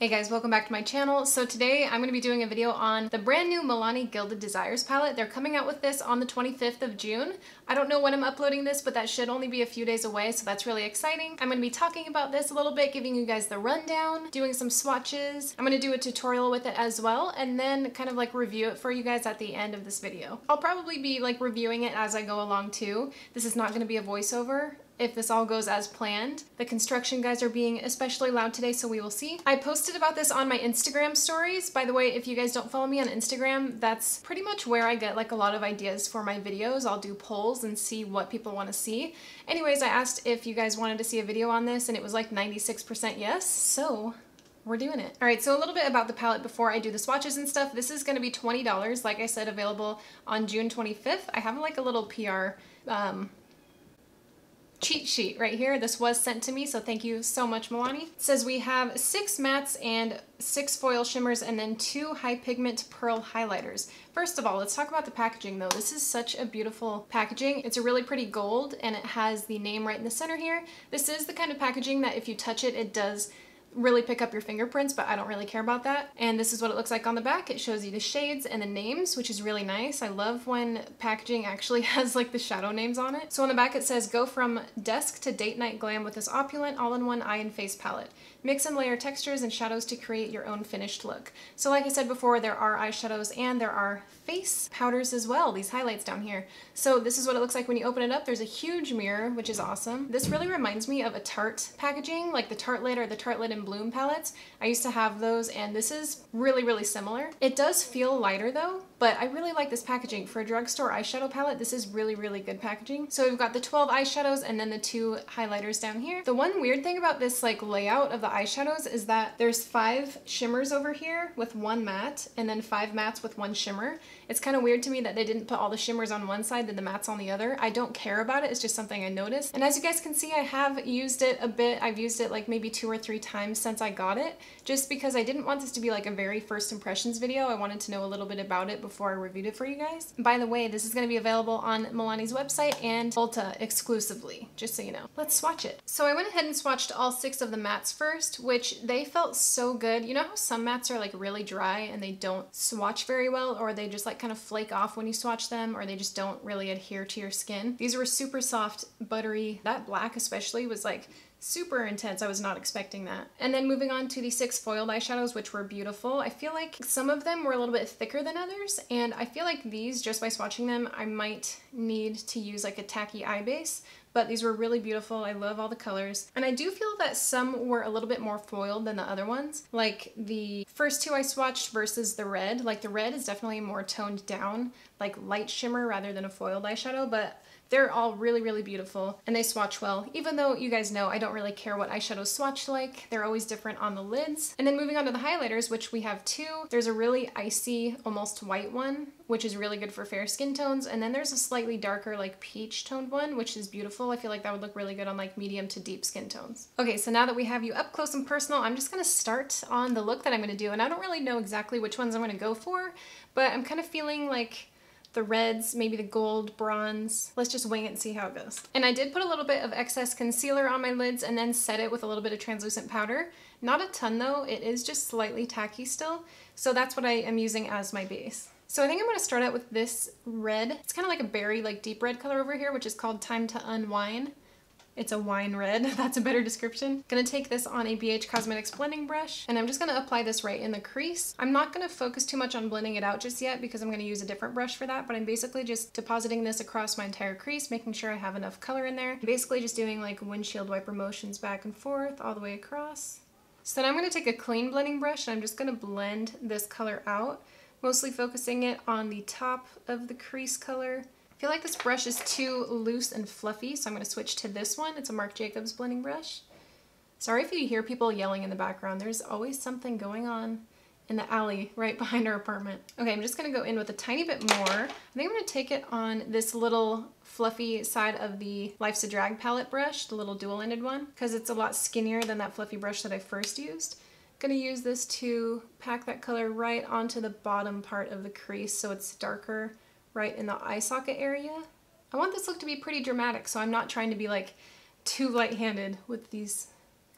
Hey guys, welcome back to my channel. So today I'm going to be doing a video on the brand new Milani Gilded Desires palette. They're coming out with this on the 25th of June. I don't know when I'm uploading this, but that should only be a few days away, so that's really exciting. I'm going to be talking about this a little bit, giving you guys the rundown, doing some swatches. I'm going to do a tutorial with it as well, and then kind of like review it for you guys at the end of this video. I'll probably be like reviewing it as I go along too. This is not going to be a voiceover. If this all goes as planned. The construction guys are being especially loud today, so we will see. I posted about this on my Instagram stories. By the way, if you guys don't follow me on Instagram, that's pretty much where I get like a lot of ideas for my videos. I'll do polls and see what people want to see. Anyways, I asked if you guys wanted to see a video on this and it was like 96% yes, so we're doing it. All right, so a little bit about the palette before I do the swatches and stuff. This is gonna be $20, like I said, available on June 25th. I have like a little PR cheat sheet right here. This was sent to me, so thank you so much, Milani. It says we have 6 mattes and 6 foil shimmers and then 2 high pigment pearl highlighters. First of all, let's talk about the packaging though. This is such a beautiful packaging. It's a really pretty gold and it has the name right in the center here. This is the kind of packaging that if you touch it, it does really pick up your fingerprints, but I don't really care about that. And this is what it looks like on the back. It shows you the shades and the names, which is really nice. I love when packaging actually has like the shadow names on it. So on the back it says, go from desk to date night glam with this opulent all-in-one eye and face palette. Mix and layer textures and shadows to create your own finished look. So like I said before, there are eyeshadows and there are face powders as well, these highlights down here. So this is what it looks like when you open it up. There's a huge mirror, which is awesome. This really reminds me of a Tarte packaging, like the Tartelette or the Tartelette in Bloom palettes. I used to have those and this is really, really similar. It does feel lighter though, but I really like this packaging. For a drugstore eyeshadow palette, this is really, really good packaging. So we've got the 12 eyeshadows and then the 2 highlighters down here. The one weird thing about this like layout of the eyeshadows is that there's 5 shimmers over here with 1 matte and then 5 mattes with 1 shimmer. It's kind of weird to me that they didn't put all the shimmers on one side and the mattes on the other. I don't care about it, it's just something I noticed. And as you guys can see, I have used it a bit. I've used it like maybe 2 or 3 times since I got it, just because I didn't want this to be like a very first impressions video. I wanted to know a little bit about it before I reviewed it for you guys. By the way, this is going to be available on Milani's website and Ulta exclusively, just so you know. Let's swatch it. So I went ahead and swatched all 6 of the mattes first, which they felt so good. You know how some mattes are like really dry and they don't swatch very well, or they just like kind of flake off when you swatch them, or they just don't really adhere to your skin? These were super soft, buttery. That black especially was like super intense. I was not expecting that. And then moving on to the 6 foiled eyeshadows, which were beautiful. I feel like some of them were a little bit thicker than others, and I feel like these, just by swatching them, I might need to use like a tacky eye base. But these were really beautiful. I love all the colors. And I do feel that some were a little bit more foiled than the other ones. Like the first 2 I swatched versus the red. Like the red is definitely more toned down, like light shimmer rather than a foiled eyeshadow, but they're all really, really beautiful and they swatch well, even though you guys know I don't really care what eyeshadows swatch like. They're always different on the lids. And then moving on to the highlighters, which we have 2. There's a really icy, almost white one, which is really good for fair skin tones. And then there's a slightly darker, like peach toned one, which is beautiful. I feel like that would look really good on like medium to deep skin tones. Okay, so now that we have you up close and personal, I'm just gonna start on the look that I'm gonna do. And I don't really know exactly which ones I'm gonna go for, but I'm kind of feeling like the reds, maybe the gold, bronze. Let's just wing it and see how it goes. And I did put a little bit of excess concealer on my lids and then set it with a little bit of translucent powder. Not a ton though, it is just slightly tacky still. So that's what I am using as my base. So I think I'm gonna start out with this red. It's kind of like a berry, like deep red color over here, which is called Time to Unwind. It's a wine red, that's a better description. Gonna take this on a BH Cosmetics blending brush, and I'm just gonna apply this right in the crease. I'm not gonna focus too much on blending it out just yet because I'm gonna use a different brush for that, but I'm basically just depositing this across my entire crease, making sure I have enough color in there. Basically just doing like windshield wiper motions back and forth all the way across. So then I'm gonna take a clean blending brush and I'm just gonna blend this color out, mostly focusing it on the top of the crease color. I feel like this brush is too loose and fluffy, so I'm going to switch to this one. It's a Marc Jacobs blending brush. Sorry if you hear people yelling in the background. There's always something going on in the alley right behind our apartment. Okay, I'm just going to go in with a tiny bit more. I think I'm going to take it on this little fluffy side of the Life's a Drag palette brush, the little dual-ended one, because it's a lot skinnier than that fluffy brush that I first used. I'm going to use this to pack that color right onto the bottom part of the crease so it's darker right in the eye socket area. I want this look to be pretty dramatic, so I'm not trying to be like too light-handed with these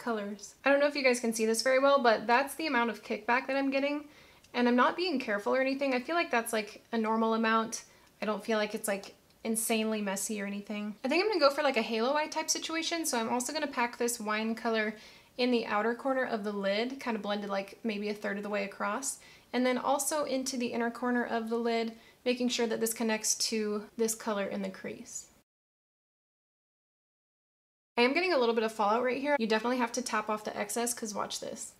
colors. I don't know if you guys can see this very well, but that's the amount of kickback that I'm getting. And I'm not being careful or anything. I feel like that's like a normal amount. I don't feel like it's like insanely messy or anything. I think I'm gonna go for like a halo eye type situation. So I'm also gonna pack this wine color in the outer corner of the lid, kind of blended like maybe a third of the way across. And then also into the inner corner of the lid, making sure that this connects to this color in the crease. I am getting a little bit of fallout right here. You definitely have to tap off the excess because watch this.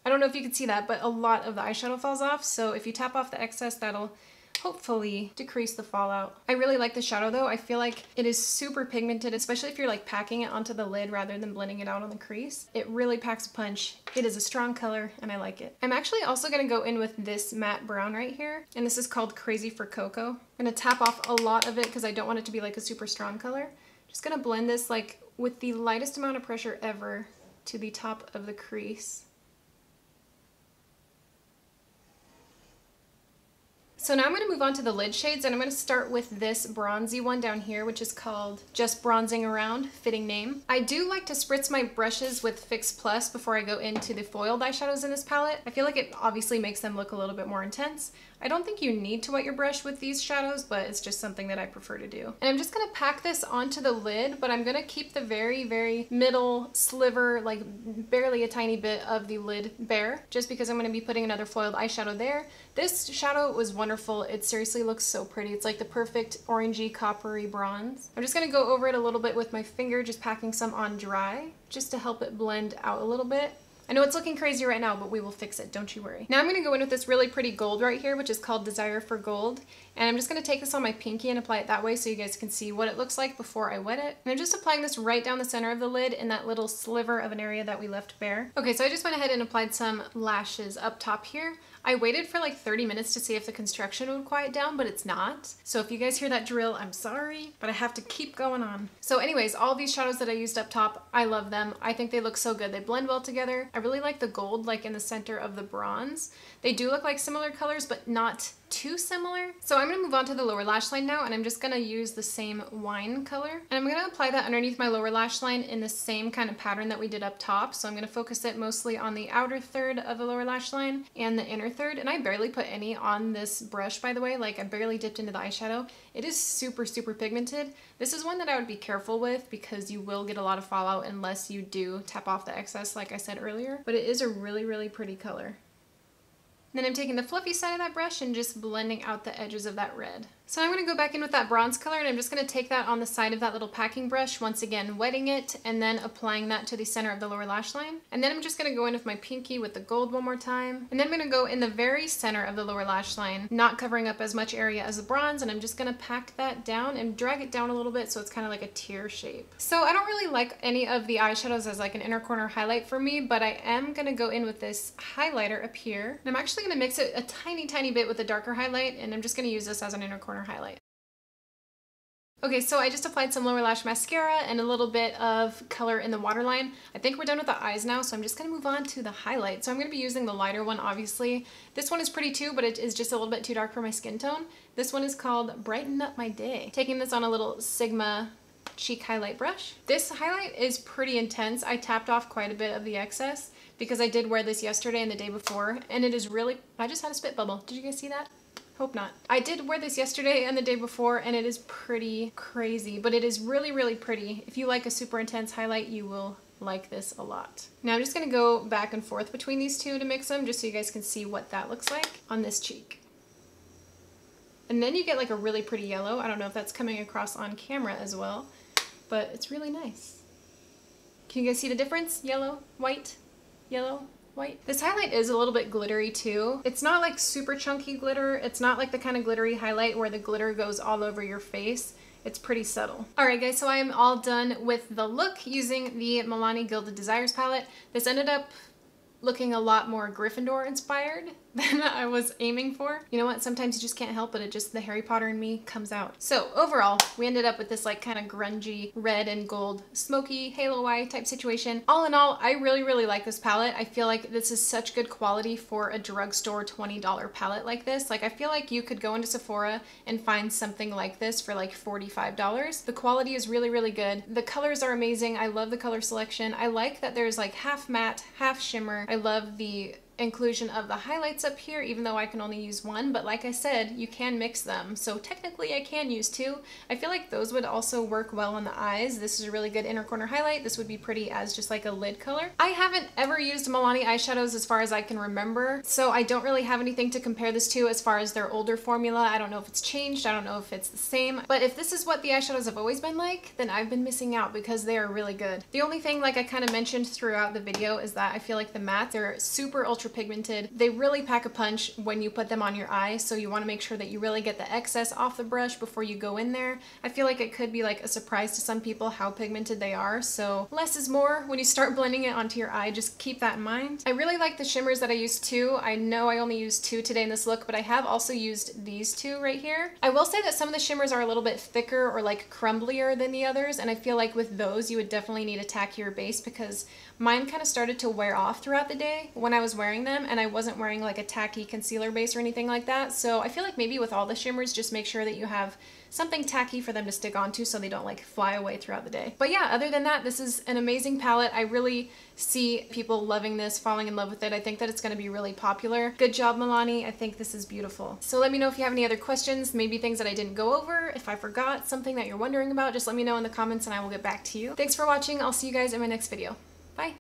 I don't know if you can see that, but a lot of the eyeshadow falls off. So if you tap off the excess, that'll hopefully decrease the fallout. I really like the shadow though. I feel like it is super pigmented, especially if you're like packing it onto the lid rather than blending it out on the crease. It really packs a punch. It is a strong color and I like it. I'm actually also gonna go in with this matte brown right here, and this is called Crazy for Cocoa. I'm gonna tap off a lot of it because I don't want it to be like a super strong color. Just gonna blend this like with the lightest amount of pressure ever to the top of the crease. So now I'm going to move on to the lid shades, and I'm going to start with this bronzy one down here, which is called Just Bronzing Around, fitting name. I do like to spritz my brushes with Fix Plus before I go into the foiled eyeshadows in this palette. I feel like it obviously makes them look a little bit more intense. I don't think you need to wet your brush with these shadows, but it's just something that I prefer to do. And I'm just going to pack this onto the lid, but I'm going to keep the very, very middle sliver, like barely a tiny bit of the lid bare, just because I'm going to be putting another foiled eyeshadow there. This shadow was wonderful. It seriously looks so pretty. It's like the perfect orangey coppery bronze. I'm just going to go over it a little bit with my finger, just packing some on dry, just to help it blend out a little bit. I know it's looking crazy right now, but we will fix it, don't you worry. Now I'm going to go in with this really pretty gold right here, which is called Desire for Gold. And I'm just going to take this on my pinky and apply it that way so you guys can see what it looks like before I wet it. And I'm just applying this right down the center of the lid in that little sliver of an area that we left bare. Okay, so I just went ahead and applied some lashes up top here. I waited for like 30 minutes to see if the construction would quiet down, but it's not. So if you guys hear that drill, I'm sorry, but I have to keep going on. So anyways, all these shadows that I used up top, I love them. I think they look so good. They blend well together. I really like the gold like in the center of the bronze. They do look like similar colors, but not too similar. So I'm going to move on to the lower lash line now, and I'm just going to use the same wine color. And I'm going to apply that underneath my lower lash line in the same kind of pattern that we did up top. So I'm going to focus it mostly on the outer third of the lower lash line and the inner third. And I barely put any on this brush, by the way. Like I barely dipped into the eyeshadow. It is super, super pigmented. This is one that I would be careful with because you will get a lot of fallout unless you do tap off the excess, like I said earlier. But it is a really, really pretty color. Then I'm taking the fluffy side of that brush and just blending out the edges of that red. So I'm going to go back in with that bronze color, and I'm just going to take that on the side of that little packing brush, once again wetting it and then applying that to the center of the lower lash line. And then I'm just going to go in with my pinky with the gold one more time. And then I'm going to go in the very center of the lower lash line, not covering up as much area as the bronze, and I'm just going to pack that down and drag it down a little bit so it's kind of like a tear shape. So I don't really like any of the eyeshadows as like an inner corner highlight for me, but I am going to go in with this highlighter up here. And I'm actually going to mix it a tiny, tiny bit with a darker highlight, and I'm just going to use this as an inner corner highlight. Okay, so I just applied some lower lash mascara and a little bit of color in the waterline. I think we're done with the eyes now, so I'm just going to move on to the highlight. So I'm going to be using the lighter one, obviously. This one is pretty too, but it is just a little bit too dark for my skin tone. This one is called Brighten Up My Day. Taking this on a little Sigma cheek highlight brush. This highlight is pretty intense. I tapped off quite a bit of the excess because I did wear this yesterday and the day before, and it is really... I just had a spit bubble. Did you guys see that? Hope not. I did wear this yesterday and the day before, and it is pretty crazy, but it is really, really pretty. If you like a super intense highlight, you will like this a lot. Now I'm just gonna go back and forth between these two to mix them, just so you guys can see what that looks like on this cheek. And then you get like a really pretty yellow. I don't know if that's coming across on camera as well, but it's really nice. Can you guys see the difference? Yellow, white, yellow, white. This highlight is a little bit glittery too. It's not like super chunky glitter. It's not like the kind of glittery highlight where the glitter goes all over your face. It's pretty subtle. Alright guys, so I am all done with the look using the Milani Gilded Desires palette. This ended up looking a lot more Gryffindor inspired than I was aiming for. You know what? Sometimes you just can't help it. The Harry Potter in me comes out. So overall, we ended up with this like kind of grungy red and gold smoky halo eye type situation. All in all, I really, really like this palette. I feel like this is such good quality for a drugstore $20 palette like this. Like I feel like you could go into Sephora and find something like this for like $45. The quality is really, really good. The colors are amazing. I love the color selection. I like that there's like half matte, half shimmer. I love the inclusion of the highlights up here, even though I can only use one, but like I said, you can mix them, so technically I can use two. I feel like those would also work well on the eyes. This is a really good inner corner highlight. This would be pretty as just like a lid color. I haven't ever used Milani eyeshadows as far as I can remember, so I don't really have anything to compare this to as far as their older formula. I don't know if it's changed, I don't know if it's the same, but if this is what the eyeshadows have always been like, then I've been missing out because they are really good. The only thing, like I kind of mentioned throughout the video, is that I feel like the mattes, they're super ultra pigmented. They really pack a punch when you put them on your eye, so you want to make sure that you really get the excess off the brush before you go in there. I feel like it could be like a surprise to some people how pigmented they are, so less is more when you start blending it onto your eye. Just keep that in mind. I really like the shimmers that I used too. I know I only used two today in this look, but I have also used these two right here. I will say that some of the shimmers are a little bit thicker or like crumblier than the others, and I feel like with those you would definitely need a tackier base because mine kind of started to wear off throughout the day when I was wearing them, and I wasn't wearing like a tacky concealer base or anything like that. So I feel like maybe with all the shimmers, just make sure that you have something tacky for them to stick onto so they don't like fly away throughout the day. But yeah, other than that, this is an amazing palette. I really see people loving this, falling in love with it. I think that it's going to be really popular. Good job, Milani. I think this is beautiful. So let me know if you have any other questions, maybe things that I didn't go over. If I forgot something that you're wondering about, just let me know in the comments and I will get back to you. Thanks for watching. I'll see you guys in my next video.